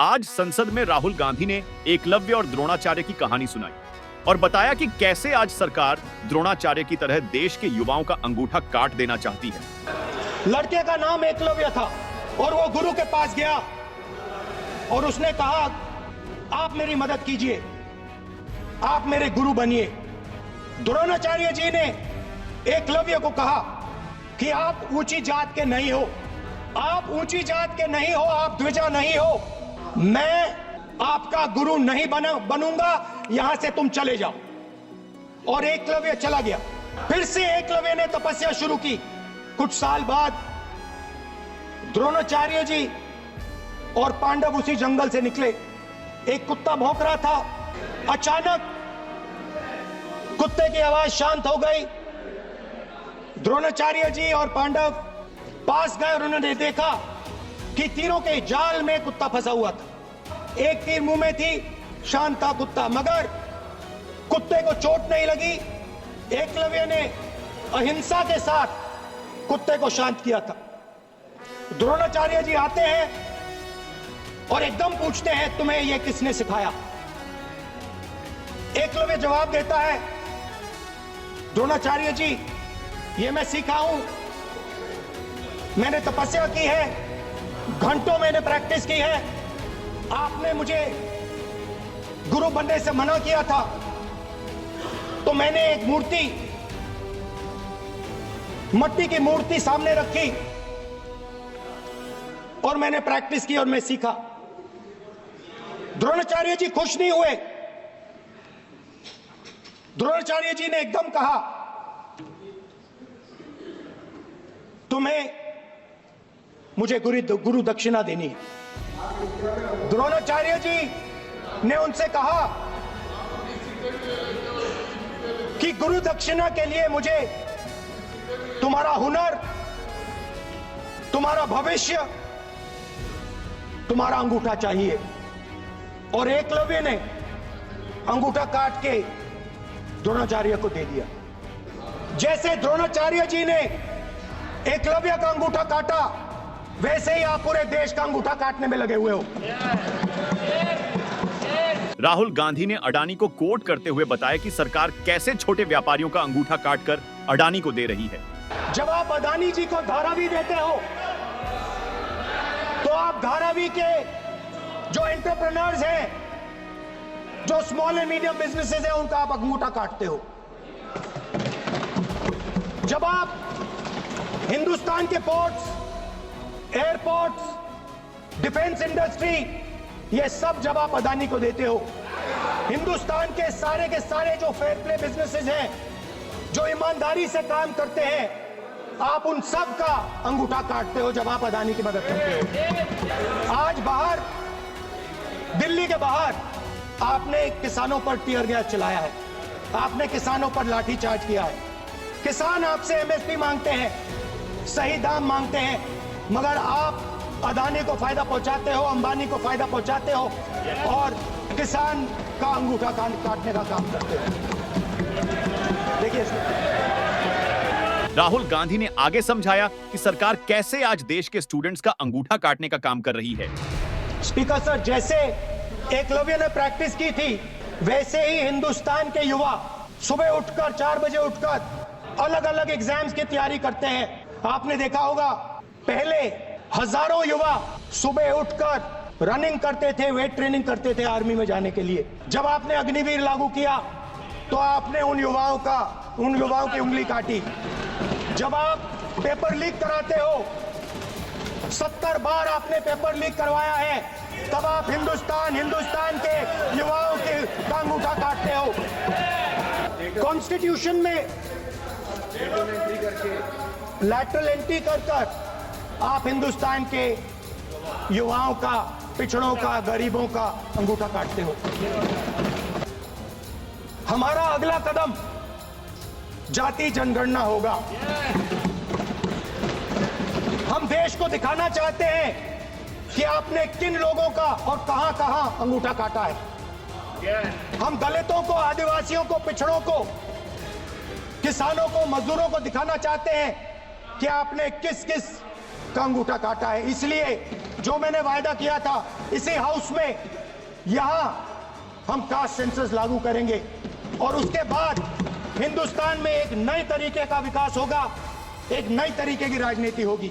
आज संसद में राहुल गांधी ने एकलव्य और द्रोणाचार्य की कहानी सुनाई और बताया कि कैसे आज सरकार द्रोणाचार्य की तरह देश के युवाओं का अंगूठा काट देना चाहती है। लड़के का नाम एकलव्य था और वो गुरु के पास गया और उसने कहा, आप मेरी मदद कीजिए, आप मेरे गुरु बनिए। द्रोणाचार्य जी ने एकलव्य को कहा कि आप ऊंची जात के नहीं हो, आप ऊंची जात के नहीं हो, आप द्विजा नहीं हो, मैं आपका गुरु नहीं बनूंगा, यहां से तुम चले जाओ। और एकलव्य चला गया। फिर से एकलव्य ने तपस्या शुरू की। कुछ साल बाद द्रोणाचार्य जी और पांडव उसी जंगल से निकले। एक कुत्ता भौंक रहा था। अचानक कुत्ते की आवाज शांत हो गई। द्रोणाचार्य जी और पांडव पास गए और उन्होंने देखा कि तीरों के जाल में कुत्ता फंसा हुआ था। एक तीर मुंह में थी, शांत था कुत्ता, मगर कुत्ते को चोट नहीं लगी। एकलव्य ने अहिंसा के साथ कुत्ते को शांत किया था। द्रोणाचार्य जी आते हैं और एकदम पूछते हैं, तुम्हें यह किसने सिखाया? एकलव्य जवाब देता है, द्रोणाचार्य जी, यह मैं सीखा हूं, मैंने तपस्या की है, घंटों मैंने प्रैक्टिस की है। आपने मुझे गुरु बनने से मना किया था तो मैंने एक मूर्ति, मट्टी की मूर्ति सामने रखी और मैंने प्रैक्टिस की और मैं सीखा। द्रोणाचार्य जी खुश नहीं हुए। द्रोणाचार्य जी ने एकदम कहा, तुम्हें मुझे गुरु दक्षिणा देनी है। द्रोणाचार्य जी ने उनसे कहा कि गुरु दक्षिणा के लिए मुझे तुम्हारा हुनर, तुम्हारा भविष्य, तुम्हारा अंगूठा चाहिए। और एकलव्य ने अंगूठा काट के द्रोणाचार्य को दे दिया। जैसे द्रोणाचार्य जी ने एकलव्य का अंगूठा काटा, वैसे ही आप पूरे देश का अंगूठा काटने में लगे हुए हो। राहुल गांधी ने अडानी को कोट करते हुए बताया कि सरकार कैसे छोटे व्यापारियों का अंगूठा काटकर अडानी को दे रही है। जब आप अडानी जी को धारावी देते हो तो आप धारावी के जो एंटरप्रेन्योर्स हैं, जो स्मॉल एंड मीडियम बिजनेसेस हैं, उनका आप अंगूठा काटते हो। जब आप हिंदुस्तान के पोर्ट्स, एयरपोर्ट्स, डिफेंस इंडस्ट्री, ये सब जब आप अडानी को देते हो, हिंदुस्तान के सारे जो फेयर प्ले बिजनेसेस हैं, जो ईमानदारी से काम करते हैं, आप उन सब का अंगूठा काटते हो जब आप अडानी की मदद करते हो। आज बाहर, दिल्ली के बाहर आपने किसानों पर टीयर गैस चलाया है, आपने किसानों पर लाठीचार्ज किया है। किसान आपसे एमएसपी मांगते हैं, सही दाम मांगते हैं, मगर आप अडानी को फायदा पहुंचाते हो, अंबानी को फायदा पहुंचाते हो और किसान का अंगूठा काटने का काम करते हो। देखिए, राहुल गांधी ने आगे समझाया कि सरकार कैसे आज देश के स्टूडेंट्स का अंगूठा काटने का काम कर रही है। स्पीकर सर, जैसे एकलव्य ने प्रैक्टिस की थी, वैसे ही हिंदुस्तान के युवा सुबह उठकर 4 बजे उठकर अलग अलग एग्जाम्स की तैयारी करते हैं। आपने देखा होगा, पहले हजारों युवा सुबह उठकर रनिंग करते थे, वेट ट्रेनिंग करते थे आर्मी में जाने के लिए। जब आपने अग्निवीर लागू किया तो आपने उन युवाओं की उंगली काटी। जब आप पेपर लीक कराते हो, 70 बार आपने पेपर लीक करवाया है, तब आप हिंदुस्तान के युवाओं के अंगूठा काटते हो। कॉन्स्टिट्यूशन में लैटरल एंट्री कर आप हिंदुस्तान के युवाओं का, पिछड़ों का, गरीबों का अंगूठा काटते हो। हमारा अगला कदम जाति जनगणना होगा। हम देश को दिखाना चाहते हैं कि आपने किन लोगों का और कहां-कहां अंगूठा काटा है। हम दलितों को, आदिवासियों को, पिछड़ों को, किसानों को, मजदूरों को दिखाना चाहते हैं कि आपने किस किस का अंगूठा काटा है। इसलिए जो मैंने वायदा किया था इसी हाउस में, यहां हम कास्ट सेंसस लागू करेंगे और उसके बाद हिंदुस्तान में एक नए तरीके का विकास होगा, एक नई तरीके की राजनीति होगी।